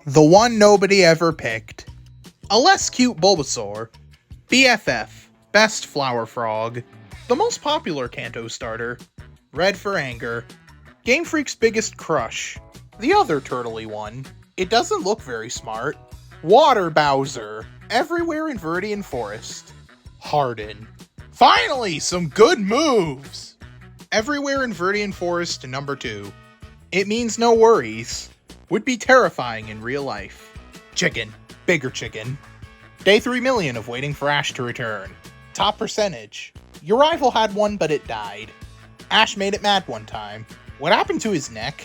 The one nobody ever picked. A less cute Bulbasaur. BFF, best flower frog. The most popular Kanto starter. Red for anger. Game Freak's biggest crush. The other turtley one. It doesn't look very smart. Water Bowser. Everywhere in Viridian Forest. Harden. Finally, some good moves! Everywhere in Viridian Forest number 2. It means no worries. Would be terrifying in real life. Chicken. Bigger chicken. Day 3 million of waiting for Ash to return. Top percentage. Your rival had one, but it died. Ash made it mad one time. What happened to his neck?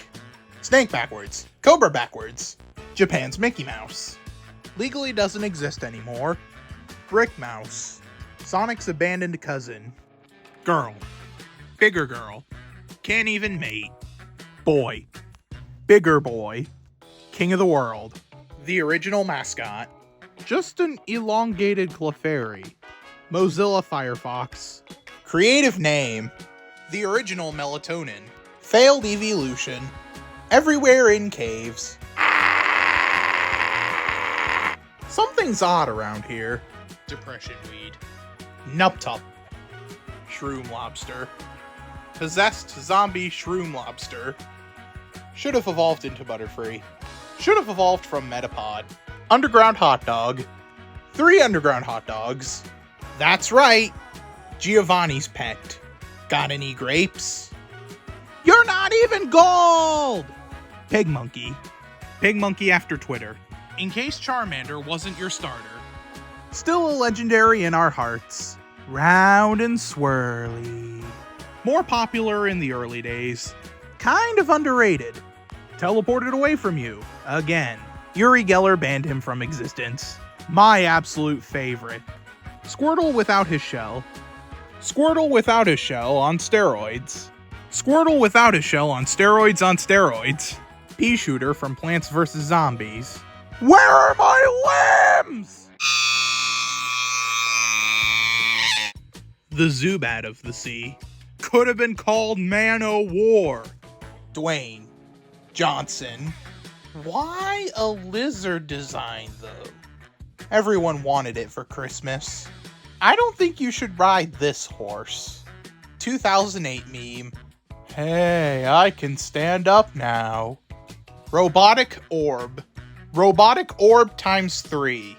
Snake backwards. Cobra backwards. Japan's Mickey Mouse. Legally doesn't exist anymore. Brick Mouse. Sonic's abandoned cousin. Girl. Bigger girl. Can't even mate. Boy. Bigger boy. King of the world. The original mascot. Just an elongated Clefairy. Mozilla Firefox. Creative name. The original Melatonin. Failed evolution. Everywhere in caves. Something's odd around here. Depression weed. Nuptup. Shroom lobster. Possessed zombie shroom lobster. Should have evolved into Butterfree. Should have evolved from Metapod. Underground hot dog. 3 underground hot dogs. That's right. Giovanni's pet. Got any grapes? You're not even gold! Pig Monkey. Pig Monkey after Twitter. In case Charmander wasn't your starter. Still a legendary in our hearts. Round and swirly. More popular in the early days. Kind of underrated. Teleported away from you. Again. Uri Geller banned him from existence. My absolute favorite. Squirtle without his shell. Squirtle without his shell on steroids. Squirtle without his shell on steroids on steroids. Pea Shooter from Plants vs. Zombies. Where are my limbs? The Zubat of the sea. Could have been called Man-O-War. Dwayne. Johnson. Why a lizard design, though? Everyone wanted it for Christmas. I don't think you should ride this horse. 2008 meme. Hey, I can stand up now. Robotic Orb. Robotic Orb times 3.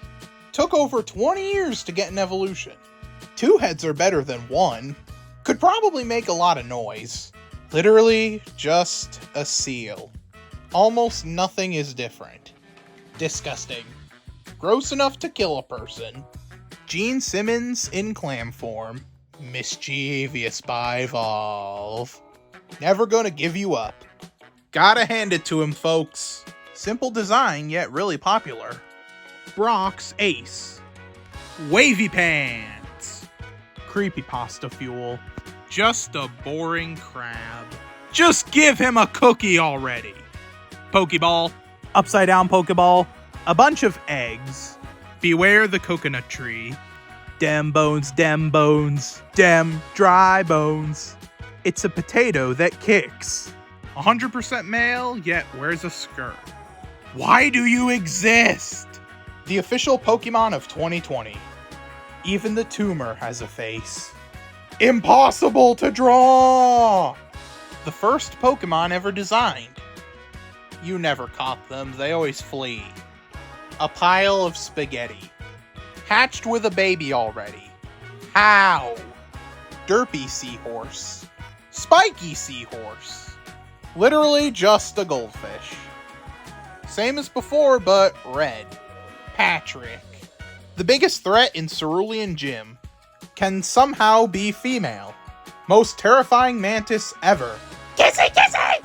Took over 20 years to get an evolution. 2 heads are better than 1. Could probably make a lot of noise. Literally just a seal. Almost nothing is different. Disgusting. Gross enough to kill a person. Gene Simmons in clam form. Mischievous bivalve. Never gonna give you up. Gotta hand it to him, folks. Simple design, yet really popular. Brock's Ace. Wavy Pants. Creepypasta fuel. Just a boring crab. Just give him a cookie already. Pokeball. Upside down Pokeball. A bunch of eggs. Beware the coconut tree. Dem bones, dem bones, dem dry bones. It's a potato that kicks. 100% male, yet wears a skirt. Why do you exist? The official Pokemon of 2020. Even the tumor has a face. Impossible to draw! The first Pokemon ever designed. You never caught them, they always flee. A pile of spaghetti. Hatched with a baby already. How? Derpy seahorse. Spiky seahorse. Literally just a goldfish. Same as before, but red. Patrick. The biggest threat in Cerulean Gym. Can somehow be female. Most terrifying mantis ever. Kissy, kissy!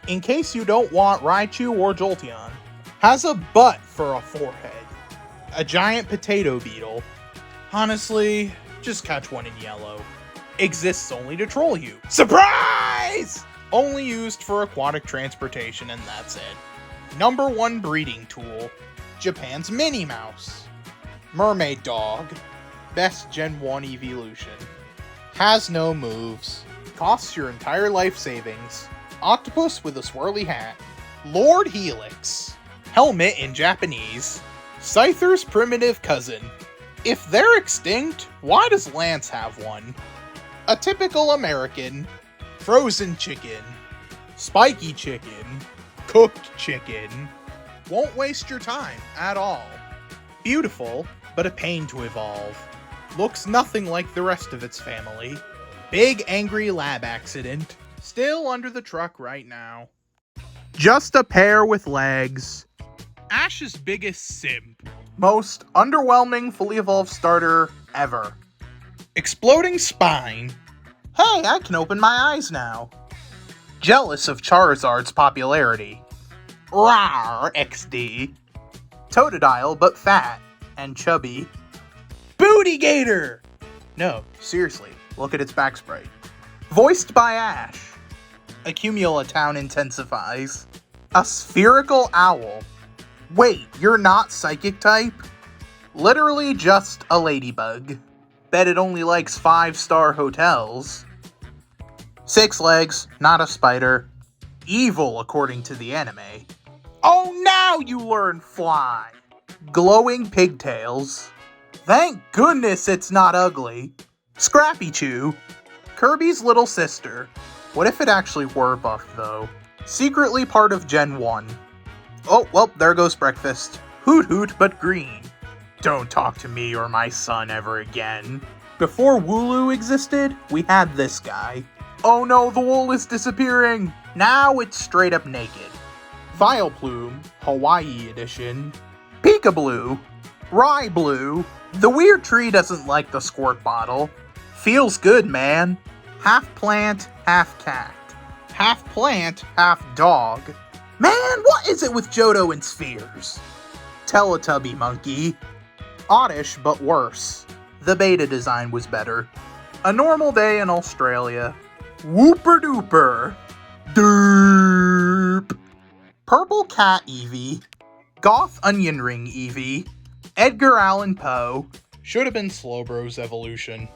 In case you don't want Raichu or Jolteon. Has a butt for a forehead. A giant potato beetle. Honestly, just catch one in yellow. Exists only to troll you. Surprise! Only used for aquatic transportation and that's it. Number 1 breeding tool. Japan's Minnie Mouse. Mermaid Dog. Best Gen 1 evolution. Has no moves. Costs your entire life savings. Octopus with a swirly hat. Lord Helix. Helmet in Japanese. Scyther's primitive cousin. If they're extinct, why does Lance have one? A typical American. Frozen chicken. Spiky chicken. Cooked chicken. Won't waste your time at all. Beautiful, but a pain to evolve. Looks nothing like the rest of its family. Big angry lab accident. Still under the truck right now. Just a pair with legs. Ash's biggest simp. Most underwhelming fully evolved starter ever. Exploding spine. Hey, I can open my eyes now. Jealous of Charizard's popularity. Rawr, XD. Totodile, but fat and chubby. Booty Gator! No, seriously, look at its back sprite. Voiced by Ash. Accumulatown intensifies. A spherical owl. Wait, you're not psychic type? Literally just a ladybug. Bet it only likes 5-star hotels. 6 legs, not a spider. Evil according to the anime. Oh, now you learn fly! Glowing pigtails. Thank goodness it's not ugly. Scrappy Chew. Kirby's little sister. What if it actually were buffed though? Secretly part of Gen 1. Oh, well, there goes breakfast. Hoot hoot, but green. Don't talk to me or my son ever again. Before Wooloo existed, we had this guy. Oh no, the wool is disappearing! Now it's straight up naked. Vileplume, Hawaii edition. Peekablue. Rye Blue. The weird tree doesn't like the squirt bottle. Feels good, man. Half plant, half cat. Half plant, half dog. Man, what is it with Johto and spheres? Teletubby monkey. Oddish, but worse. The beta design was better. A normal day in Australia. Whooper dooper. Derp. Purple cat Eevee. Goth onion ring Eevee. Edgar Allan Poe. Should have been Slowbro's evolution.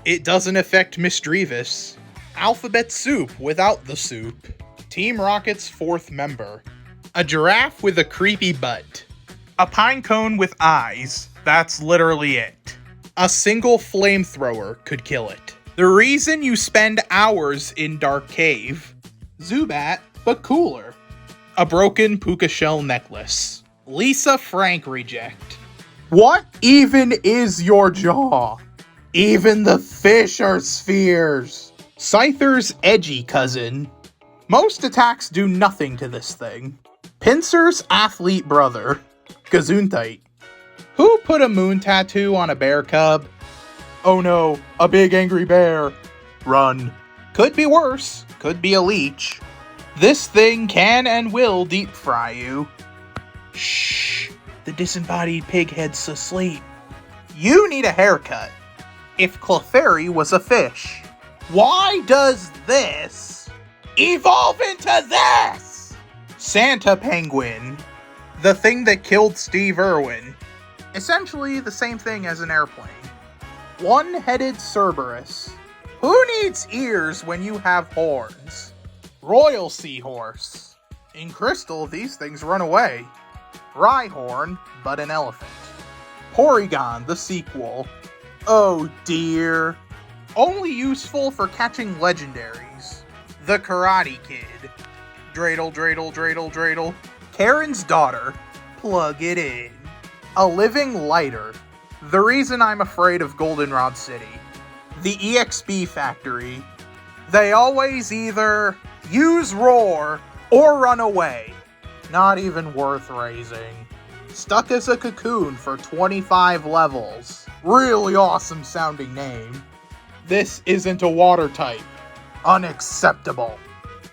It doesn't affect Misdreavus. Alphabet soup without the soup. Team Rocket's 4th member. A giraffe with a creepy butt. A pine cone with eyes. That's literally it. A single flamethrower could kill it. The reason you spend hours in Dark Cave. Zubat, but cooler. A broken puka shell necklace. Lisa Frank reject. What even is your jaw? Even the fish are spheres. Scyther's edgy cousin. Most attacks do nothing to this thing. Pinsir's athlete brother. Gesundheit. Who put a moon tattoo on a bear cub? Oh no, a big angry bear. Run. Could be worse. Could be a leech. This thing can and will deep fry you. Shh. The disembodied pighead's asleep. You need a haircut. If Clefairy was a fish. Why does this evolve into this? Santa Penguin. The thing that killed Steve Irwin. Essentially the same thing as an airplane. One-headed Cerberus. Who needs ears when you have horns? Royal Seahorse. In Crystal, these things run away. Rhyhorn, but an elephant. Porygon, the sequel. Oh dear. Only useful for catching legendaries. The Karate Kid. Dreidel, dreidel, dreidel, dreidel. Karen's daughter. Plug it in. A living lighter. The reason I'm afraid of Goldenrod City. The EXP factory. They always either use roar or run away. Not even worth raising. Stuck as a cocoon for 25 levels. Really awesome sounding name. This isn't a water type. Unacceptable.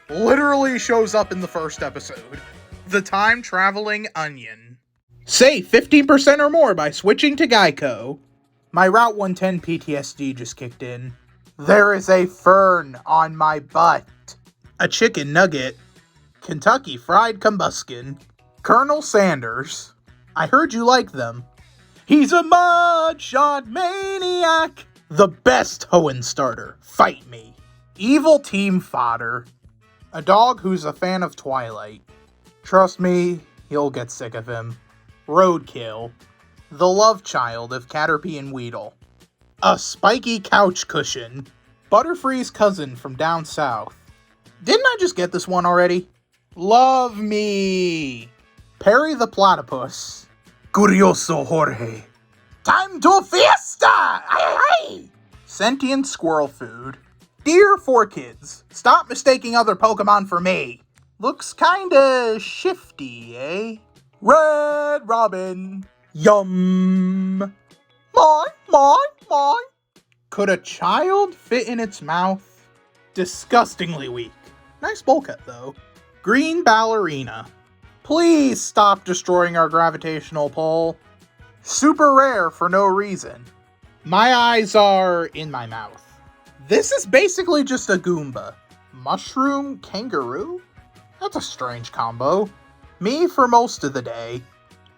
Literally shows up in the first episode. The time-traveling onion. Save 15% or more by switching to Geico. My Route 110 PTSD just kicked in. There is a fern on my butt. A chicken nugget. Kentucky Fried Combuskin. Colonel Sanders. I heard you like them. He's a mudshot maniac. The best Hoenn starter. Fight me. Evil team fodder. A dog who's a fan of Twilight. Trust me, You'll get sick of him. Roadkill. The love child of Caterpie and Weedle. A spiky couch cushion. Butterfree's cousin from down south. Didn't I just get this one already? Love me. Perry the platypus. Curioso Jorge. Time to fiesta! Ay, ay. Sentient squirrel food. Dear 4Kids, stop mistaking other Pokemon for me. Looks kinda shifty, eh? Red Robin. Yum. Mine. Could a child fit in its mouth? Disgustingly weak. Nice bowl cut, though. Green Ballerina. Please stop destroying our gravitational pull. Super rare for no reason. My eyes are in my mouth. This is basically just a Goomba. Mushroom kangaroo? That's a strange combo. Me for most of the day.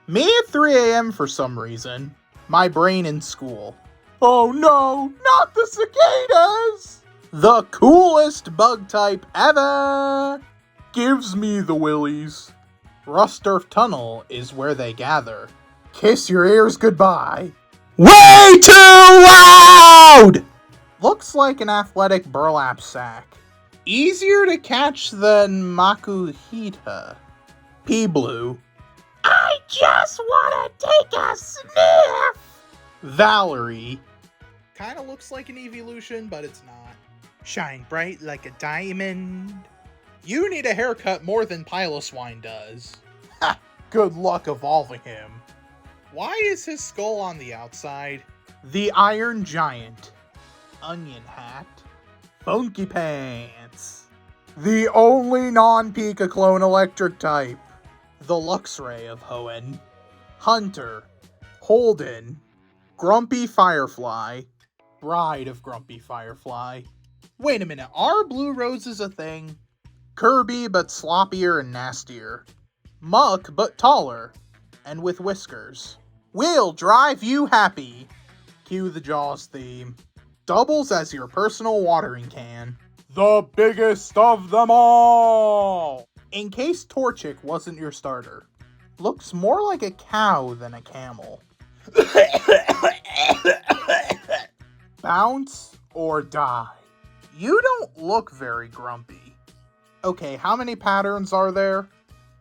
Me at 3 a.m. for some reason. My brain in school. Oh no, not the cicadas! The coolest bug type ever! Gives me the willies. Rusturf Tunnel is where they gather. Kiss your ears goodbye. Way too loud! Looks like an athletic burlap sack. Easier to catch than Makuhita. P-Blue. I just wanna take a sniff! Valerie. Kinda looks like an evolution, but it's not. Shine bright like a diamond. You need a haircut more than Piloswine does. Ha! Good luck evolving him. Why is his skull on the outside? The Iron Giant. Onion Hat. Funky Pants. The only non-Pika clone electric type. The Luxray of Hoenn. Hunter. Holden. Grumpy Firefly. Bride of Grumpy Firefly. Wait a minute, are blue roses a thing? Kirby, but sloppier and nastier. Muck, but taller. And with whiskers. Will drive you happy. Cue the Jaws theme. Doubles as your personal watering can. The biggest of them all! In case Torchic wasn't your starter. Looks more like a cow than a camel. Bounce or die. You don't look very grumpy. Okay, how many patterns are there?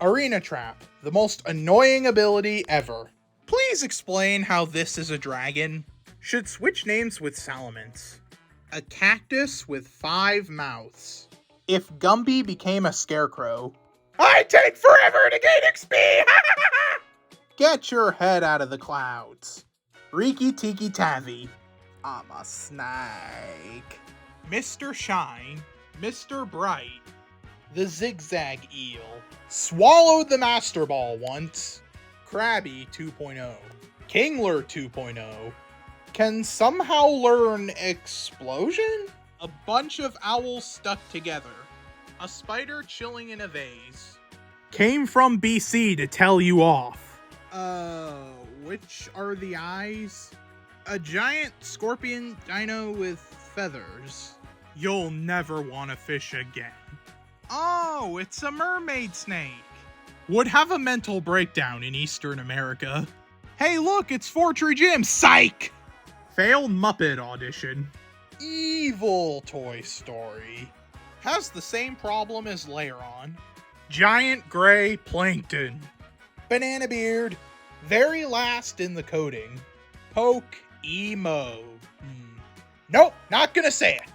Arena Trap, the most annoying ability ever. Please explain how this is a dragon. Should switch names with Salamence. A cactus with 5 mouths. If Gumby became a scarecrow. I take forever to gain XP! Get your head out of the clouds. Riki Tiki Tavi. I'm a snake. Mr. Shine. Mr. Bright. The Zigzag Eel. Swallowed the Master Ball once. Krabby 2.0. Kingler 2.0. Can somehow learn Explosion? A bunch of owls stuck together. A spider chilling in a vase. Came from BC to tell you off. Which are the eyes? A giant scorpion dino with feathers. You'll never want to fish again. Oh, it's a mermaid snake. Would have a mental breakdown in Eastern America. Hey look, it's Fortree Jim, psych! Failed Muppet audition. Evil Toy Story. Has the same problem as Lairon. Giant gray plankton. Banana Beard. Very last in the coding. Poke Emo. Nope, not gonna say it.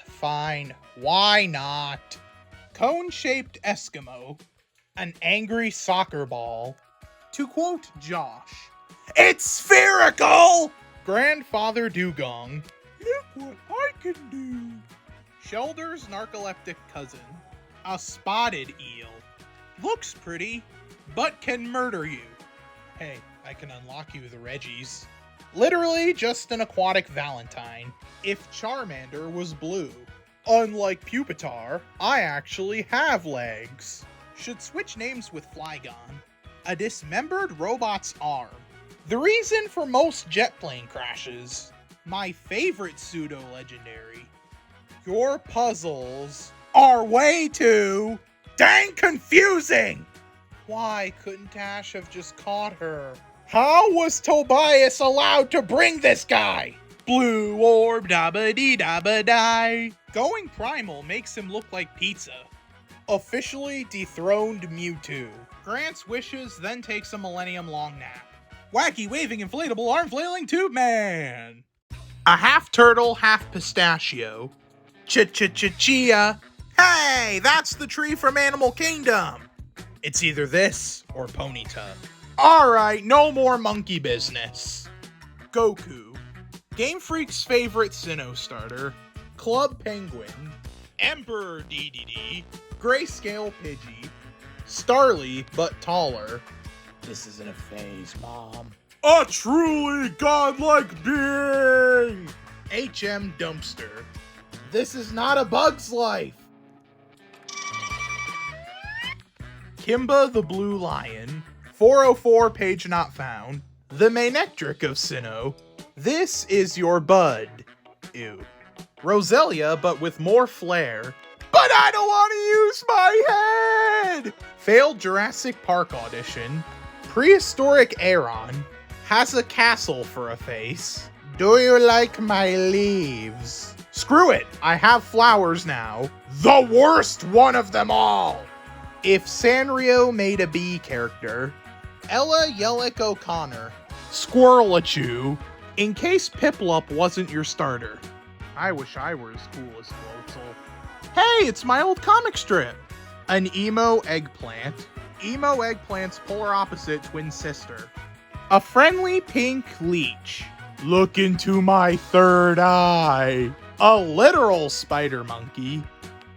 Fine, why not? Cone-shaped Eskimo. An angry soccer ball. To quote Josh, it's spherical! Grandfather Dugong. Look what I can do. Shelder's narcoleptic cousin. A spotted eel. Looks pretty, but can murder you. Hey, I can unlock you the Reggies. Literally just an aquatic Valentine. If Charmander was blue. Unlike Pupitar, I actually have legs. Should switch names with Flygon. A dismembered robot's arm. The reason for most jet plane crashes. My favorite pseudo-legendary. Your puzzles are way too dang confusing! Why couldn't Ash have just caught her? How was Tobias allowed to bring this guy? Blue orb dabba-dee dabba-die. Going primal makes him look like pizza. Officially dethroned Mewtwo. Grants wishes, then takes a millennium-long nap. Wacky waving inflatable arm flailing tube man. A half turtle, half pistachio. Ch-ch-ch-chia. Hey, that's the tree from Animal Kingdom. It's either this or Ponyta. Alright, no more monkey business. Goku. Game Freak's favorite Sinnoh starter. Club Penguin. Emperor DDD. Grayscale Pidgey. Starly, but taller. This isn't a phase, Mom. A truly godlike being! HM Dumpster. This is not a bug's life. Kimba the Blue Lion. 404 page not found. The Manectric of Sinnoh. This is your bud. Ew. Roselia, but with more flair. But I don't want to use my head! Failed Jurassic Park audition. Prehistoric Aeron. Has a castle for a face. Do you like my leaves? Screw it, I have flowers now. The worst one of them all! If Sanrio made a bee character. Ella Yellick O'Connor. Squirrelachew. In case Piplup wasn't your starter. I wish I were as cool as Floatzel. Hey, it's my old comic strip! An emo eggplant. Emo eggplant's polar opposite twin sister. A friendly pink leech. Look into my third eye. A literal spider monkey.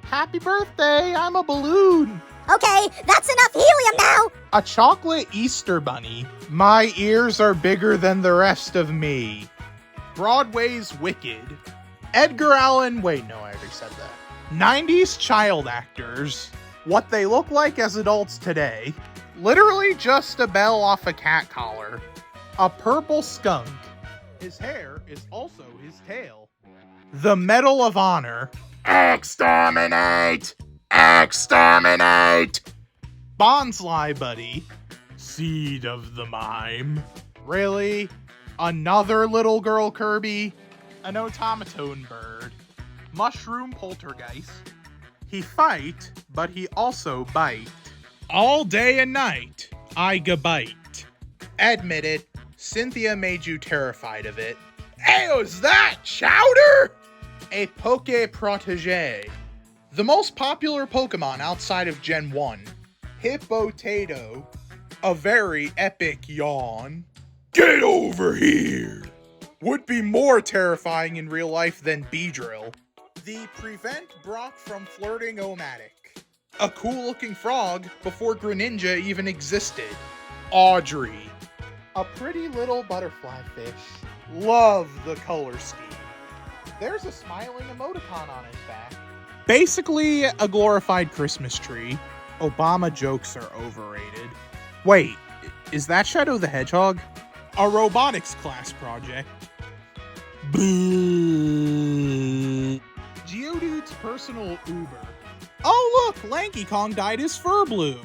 Happy birthday, I'm a balloon. Okay, that's enough helium now! A chocolate Easter bunny. My ears are bigger than the rest of me. Broadway's Wicked. Edgar Allan, wait, no, I already said that. 90s child actors. What they look like as adults today. Literally just a bell off a cat collar. A purple skunk. His hair is also his tail. The Medal of Honor. Exterminate! Exterminate! Bonsly Buddy. Seed of the Mime. Really? Another little girl Kirby? An automaton bird. Mushroom poltergeist. He fight, but he also bite. All day and night, I bite. Admit it, Cynthia made you terrified of it. Ayo's that chowder? A Poke Protégé. The most popular Pokemon outside of Gen 1. Hippotato. A very epic yawn. Get over here! Would be more terrifying in real life than Beedrill. The Prevent Brock from Flirting Omatic. A cool-looking frog before Greninja even existed. Audrey. A pretty little butterfly fish. Love the color scheme. There's a smiling emoticon on his back. Basically, a glorified Christmas tree. Obama jokes are overrated. Wait, is that Shadow the Hedgehog? A robotics class project. Boo. Geodude's personal Uber. Oh look, Lanky Kong dyed his fur blue.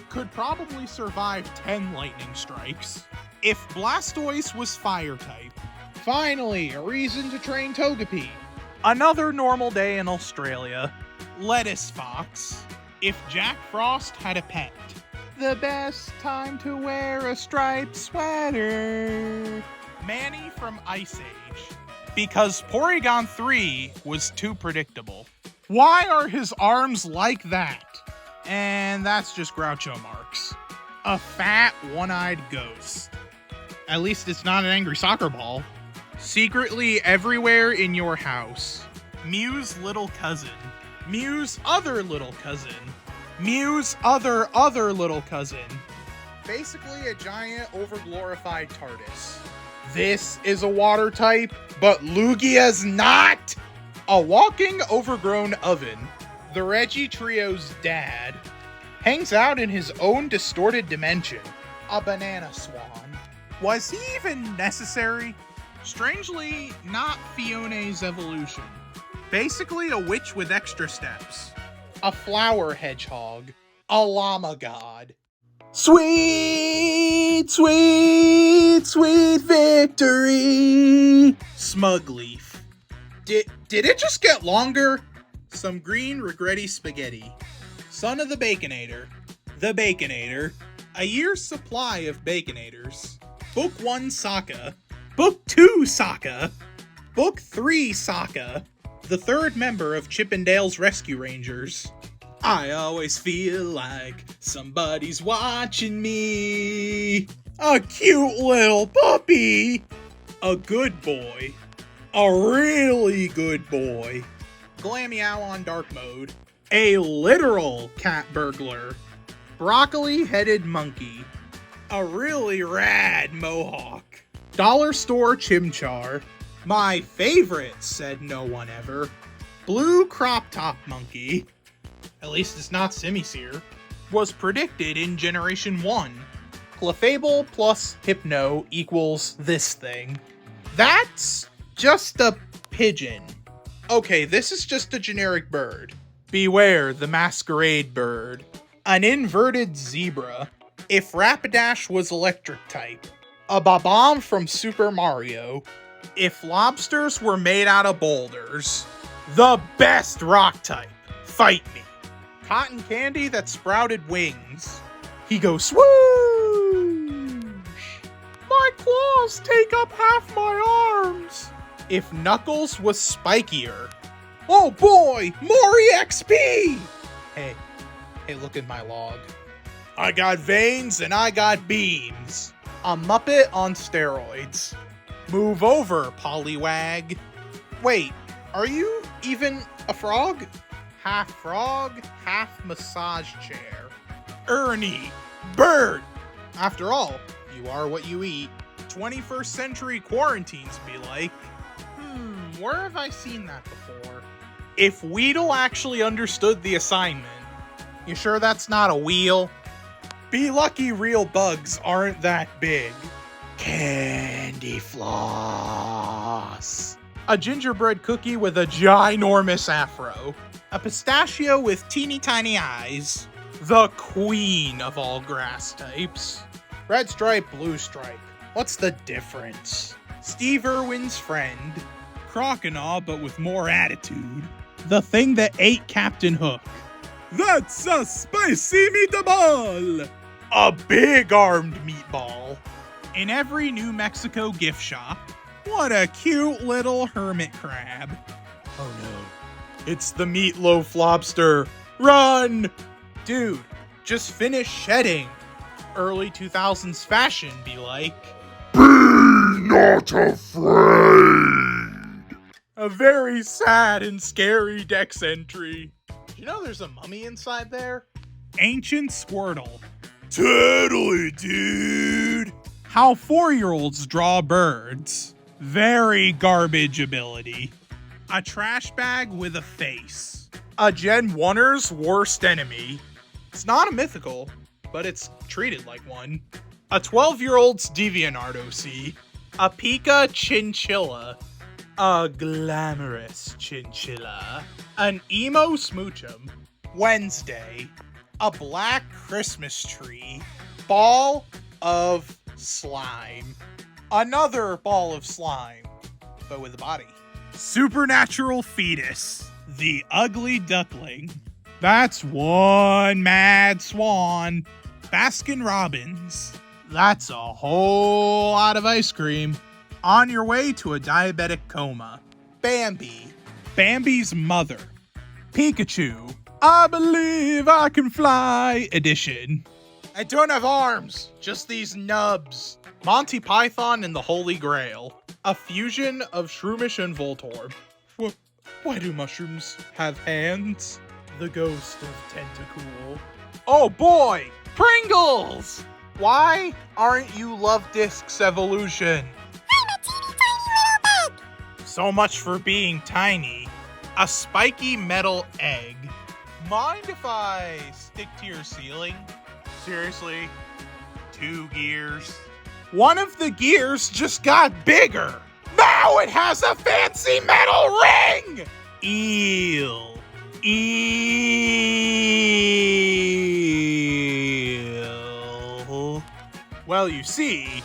Could probably survive 10 lightning strikes. If Blastoise was fire type. Finally, a reason to train Togepi. Another normal day in Australia. Lettuce Fox. If Jack Frost had a pet. The best time to wear a striped sweater. Manny from Ice Age. Because Porygon 3 was too predictable. Why are his arms like that? And that's just Groucho Marx. A fat, one-eyed ghost. At least it's not an angry soccer ball. Secretly everywhere in your house. Mew's little cousin. Mew's other little cousin. Mew's other little cousin. Basically a giant overglorified TARDIS. This is a water type, but Lugia's not! A walking overgrown oven. The Reggie Trio's dad. Hangs out in his own distorted dimension. A banana swan. Was he even necessary? Strangely, not Fiona's evolution. Basically a witch with extra steps. A flower hedgehog. A llama god. Sweet, sweet, sweet victory. Smug leaf. Did it just get longer? Some green regretty spaghetti. Son of the Baconator. The Baconator. A year's supply of Baconators. Book 1 Sokka. Book 2 Sokka. Book 3 Sokka. The third member of Chippendale's Rescue Rangers. I always feel like somebody's watching me. A cute little puppy. A good boy. A really good boy. Glammeow on dark mode. A literal cat burglar. Broccoli-headed monkey. A really rad mohawk. Dollar store chimchar. My favorite, said no one ever. Blue crop top monkey. At least it's not Simisear. Was predicted in Generation 1. Clefable plus Hypno equals this thing. That's just a pigeon. Okay, this is just a generic bird. Beware the masquerade bird. An inverted zebra. If Rapidash was electric type. A Bob-omb from Super Mario. If lobsters were made out of boulders. The best rock type. Fight me. Cotton candy that sprouted wings. He goes swoosh. My claws take up half my arms. If Knuckles was spikier. Oh boy, more EXP! Hey, look at my log. I got veins and I got beams. A Muppet on steroids. Move over, Poliwag. Wait, are you even a frog? Half frog, half massage chair. Ernie, bird. After all, you are what you eat. 21st century quarantines be like. Where have I seen that before? If Weedle actually understood the assignment. You sure that's not a wheel? Be lucky real bugs aren't that big. Candy floss. A gingerbread cookie with a ginormous afro. A pistachio with teeny tiny eyes. The queen of all grass types. Red stripe, blue stripe. What's the difference? Steve Irwin's friend. Croconaw, but with more attitude. The thing that ate Captain Hook. That's a spicy meatball! A big-armed meatball. In every New Mexico gift shop. What a cute little hermit crab. Oh no. It's the meatloaf lobster. Run! Dude, just finish shedding. Early 2000s fashion be like. Be not afraid. A very sad and scary Dex entry. You know there's a mummy inside there? Ancient Squirtle. Totally, dude. How 4-year-olds draw birds. Very garbage ability. A trash bag with a face. A Gen 1er's worst enemy. It's not a mythical, but it's treated like one. A 12-year-old's DeviantArt OC. A Pika Chinchilla. A glamorous chinchilla. An emo smoochum. Wednesday. A black Christmas tree. Ball of slime. Another ball of slime, but with a body. Supernatural fetus. The ugly duckling. That's one mad swan. Baskin Robbins. That's a whole lot of ice cream. On your way to a diabetic coma. Bambi. Bambi's mother. Pikachu. I believe I can fly edition. I don't have arms, just these nubs. Monty Python and the Holy Grail. A fusion of Shroomish and Voltorb. Why do mushrooms have hands? The ghost of Tentacool. Oh boy! Pringles! Why aren't you Love Disc's evolution? I'm a teeny tiny little bug. So much for being tiny. A spiky metal egg. Mind if I stick to your ceiling? Seriously? 2 gears? One of the gears just got bigger. Now it has a fancy metal ring! Eel. Eel. Well, you see...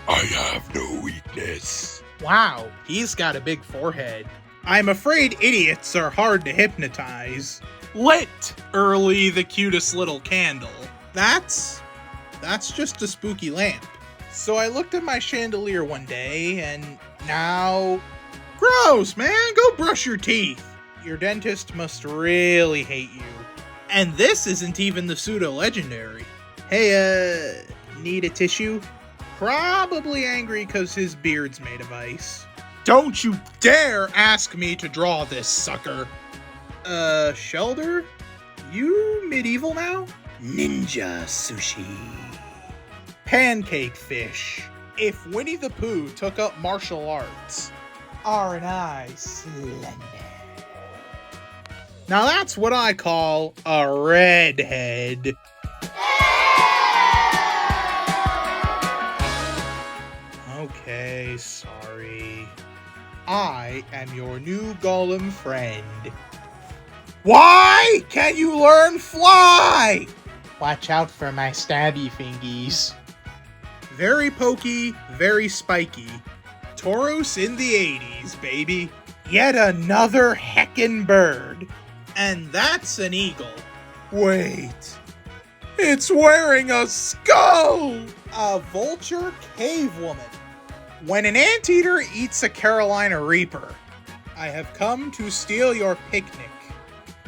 I have no weakness. Wow, he's got a big forehead. I'm afraid idiots are hard to hypnotize. Lit! Early the cutest little candle. That's just a spooky lamp. So I looked at my chandelier one day, and now... Gross, man! Go brush your teeth! Your dentist must really hate you. And this isn't even the pseudo-legendary. Hey, need a tissue? Probably angry because his beard's made of ice. Don't you dare ask me to draw this sucker! Shelder? You medieval now? Ninja sushi. Pancake fish. If Winnie the Pooh took up martial arts. Aren't I slender? Now that's what I call a redhead. Okay, sorry. I am your new golem friend. Why can't you learn fly? Watch out for my stabby fingies. Very pokey, very spiky. Tauros in the 80s, baby. Yet another heckin' bird. And that's an eagle. Wait. It's wearing a skull! A vulture cave woman. When an anteater eats a Carolina Reaper, I have come to steal your picnic.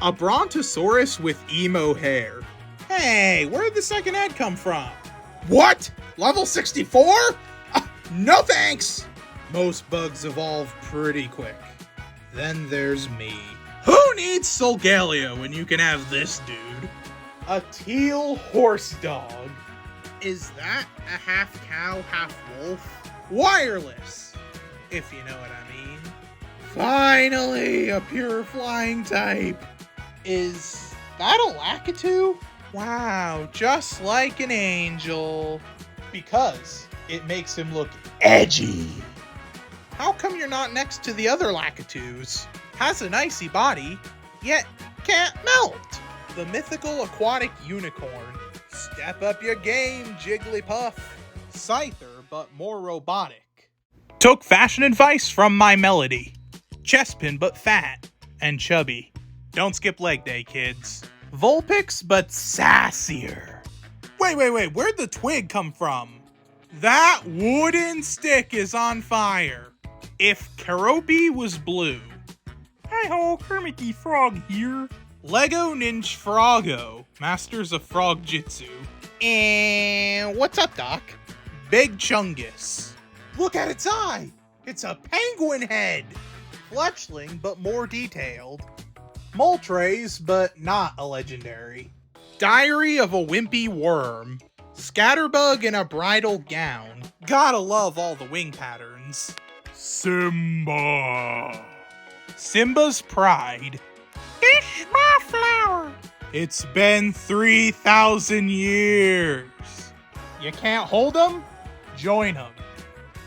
A brontosaurus with emo hair. Hey, where'd the second head come from? What? Level 64? No thanks! Most bugs evolve pretty quick. Then there's me. Who needs Solgaleo when you can have this dude? A teal horse dog. Is that a half cow, half wolf? Wireless, if you know what I mean. Finally, a pure flying type. Is that a Lakitu? Wow, just like an angel. Because it makes him look edgy. How come you're not next to the other Lakitus? Has an icy body, yet can't melt. The mythical aquatic unicorn. Step up your game, Jigglypuff. Scyther, but more robotic. Took fashion advice from my Melody. Chestpin, but fat and chubby. Don't skip leg day, kids. Vulpix, but sassier. Wait, where'd the twig come from? That wooden stick is on fire. If Keropi was blue. Hi-ho, Kermit the Frog here. Lego Ninja Froggo, Masters of Frog Jitsu. And what's up, Doc? Big Chungus. Look at its eye! It's a penguin head! Fletchling, but more detailed. Moltres, but not a legendary. Diary of a Wimpy Worm. Scatterbug in a bridal gown. Gotta love all the wing patterns. Simba. Simba's pride. It's my flower. It's been 3,000 years. You can't hold them? Join them.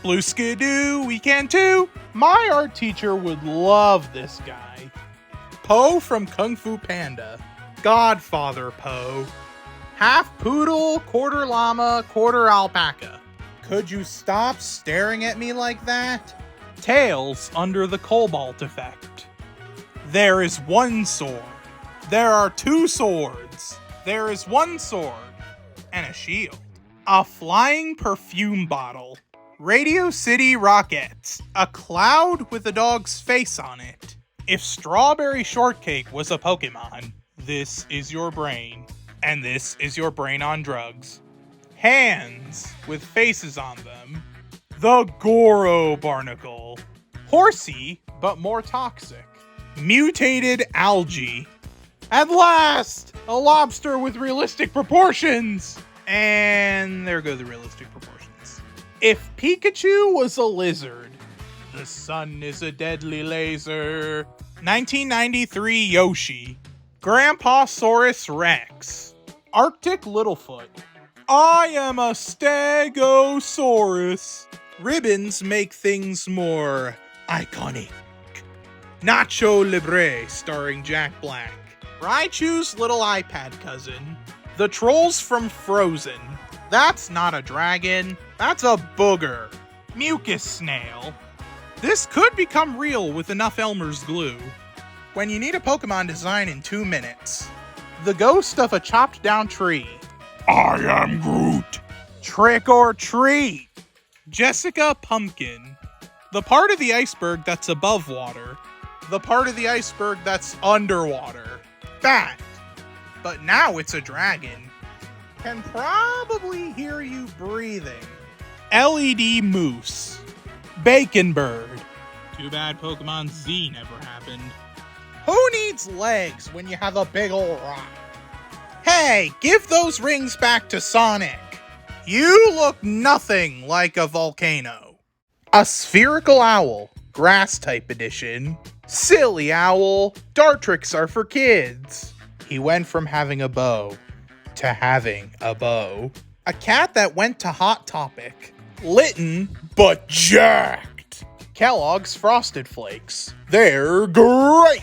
Blue Skidoo, we can too. My art teacher would love this guy. Poe from Kung Fu Panda. Godfather Poe. Half poodle, quarter llama, quarter alpaca. Could you stop staring at me like that? Tails under the cobalt effect. There is one sword. There are two swords. There is one sword. And a shield. A flying perfume bottle. Radio City Rockets. A cloud with a dog's face on it. If Strawberry Shortcake was a Pokemon, this is your brain. And this is your brain on drugs. Hands with faces on them. The Goro Barnacle. Horsey, but more toxic. Mutated algae. At last! A lobster with realistic proportions! And there go the realistic proportions. If Pikachu was a lizard, the sun is a deadly laser. 1993 Yoshi. Grandpasaurus Rex. Arctic Littlefoot. I am a Stegosaurus. Ribbons make things more iconic. Nacho Libre, starring Jack Black. Raichu's little iPad cousin. The trolls from Frozen. That's not a dragon, that's a booger. Mucus snail. This could become real with enough Elmer's glue. When you need a Pokemon design in 2 minutes. The ghost of a chopped down tree. I am Groot. Trick or treat. Jessica Pumpkin. The part of the iceberg that's above water. The part of the iceberg that's underwater. Bat. But now it's a dragon. Can probably hear you breathing. LED Moose. Bacon Bird. Too bad Pokemon Z never happened. Who needs legs when you have a big ol' rock? Hey, give those rings back to Sonic. You look nothing like a volcano. A spherical owl, grass type edition. Silly owl, dart tricks are for kids. He went from having a bow to having a bow. A cat that went to Hot Topic. Litten, but jacked. Kellogg's Frosted Flakes. They're great.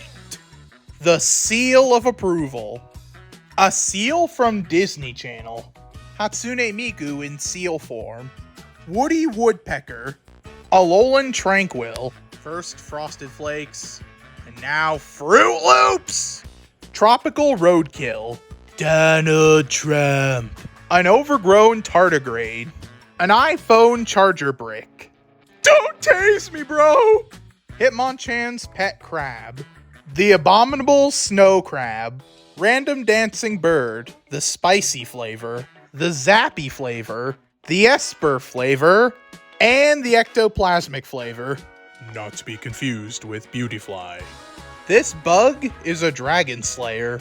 The seal of approval. A seal from Disney Channel. Hatsune Miku in seal form. Woody Woodpecker. Alolan Tranquil. First Frosted Flakes. And now Fruit Loops! Tropical Roadkill. Donald Trump. An overgrown tardigrade. An iPhone charger brick. Don't tase me, bro! Hitmonchan's pet crab. The abominable snow crab. Random dancing bird. The spicy flavor. The zappy flavor. The Esper flavor. And the ectoplasmic flavor. Not to be confused with Beautyfly. This bug is a dragon slayer.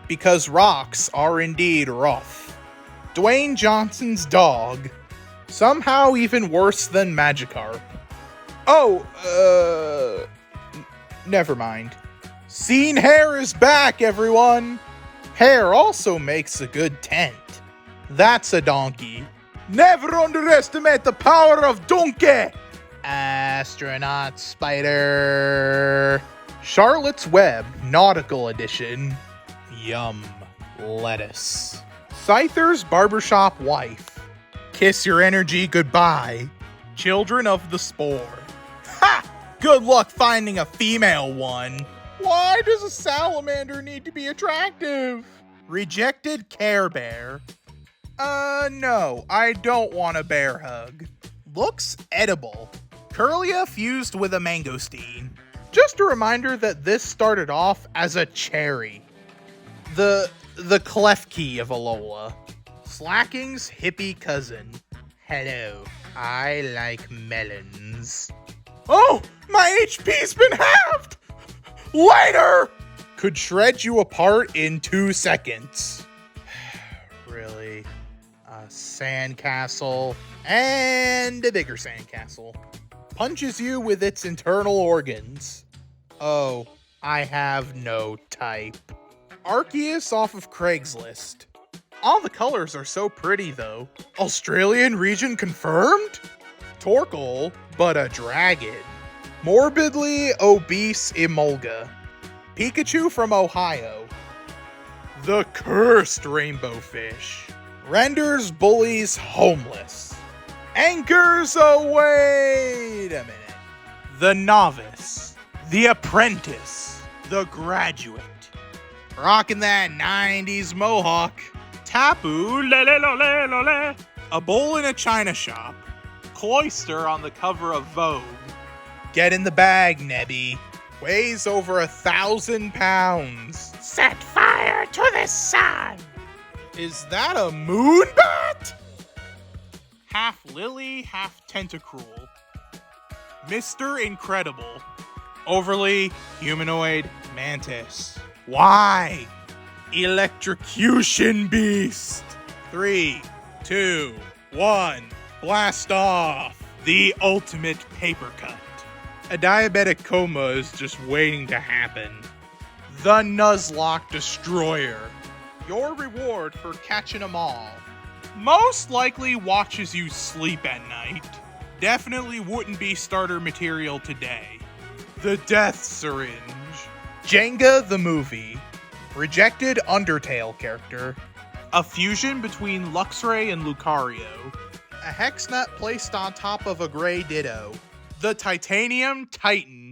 Because rocks are indeed rough. Dwayne Johnson's dog. Somehow even worse than Magikarp. Oh, never mind. Scene Hair is back, everyone! Hair also makes a good tent. That's a donkey. Never underestimate the power of donkey! Astronaut Spider. Charlotte's Web, Nautical Edition. Yum. Lettuce. Scyther's Barbershop Wife. Kiss your energy goodbye. Children of the Spore. Ha! Good luck finding a female one. Why does a salamander need to be attractive? Rejected Care Bear. No, I don't want a bear hug. Looks edible. Curlia fused with a mangosteen. Just a reminder that this started off as a cherry. The Klefki of Alola. Slacking's hippie cousin. Hello, I like melons. Oh, my HP's been halved! Later! Could shred you apart in 2 seconds. Really? A sandcastle and a bigger sandcastle. Punches you with its internal organs. Oh, I have no type. Arceus off of Craigslist. All the colors are so pretty though. Australian region confirmed? Torkoal, but a dragon. Morbidly obese Emolga. Pikachu from Ohio. The cursed rainbow fish. Renders bullies homeless. Anchors away. Wait a minute. The novice. The apprentice. The graduate. Rocking that 90s mohawk. Tapu lele. A bowl in a china shop. Cloister on the cover of Vogue. Get in the bag, Nebby. Weighs over 1,000 pounds. Set fire to the sun. Is that a moon bat? Half lily, half tentacruel. Mr. Incredible. Overly humanoid mantis. Why? Electrocution beast. 3, 2, 1. Blast off. The ultimate paper cut. A diabetic coma is just waiting to happen. The Nuzlocke Destroyer. Your reward for catching 'em all. Most likely watches you sleep at night. Definitely wouldn't be starter material today. The Death Syringe. Jenga the movie. Rejected Undertale character. A fusion between Luxray and Lucario. A Hex Nut placed on top of a Gray Ditto. The Titanium Titan.